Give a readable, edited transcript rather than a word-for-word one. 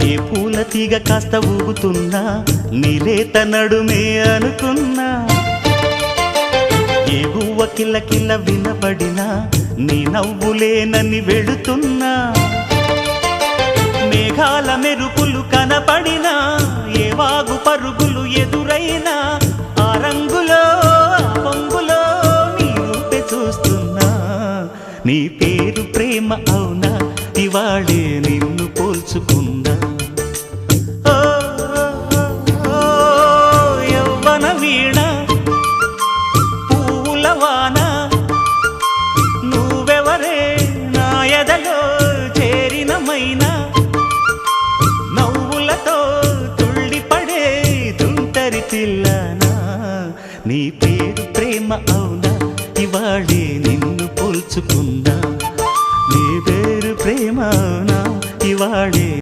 ఏ పూల తీగ కాస్త ఊగుతున్నా నీలేత నడుమే అనుకున్నా ఏ గువ్వ కిల్ల కిల్ల వినబడినా నీ నవ్వులేనని వెళుతున్నా మేఘాల మెరుపులు కనపడినా ఏ వాగు పరుగులు ఎదురైనా ఆ రంగులో ఆ పొంగులో నీ రూపే చూస్తున్నా నీ పేరు ప్రేమ అవునా ఇవాళే నీ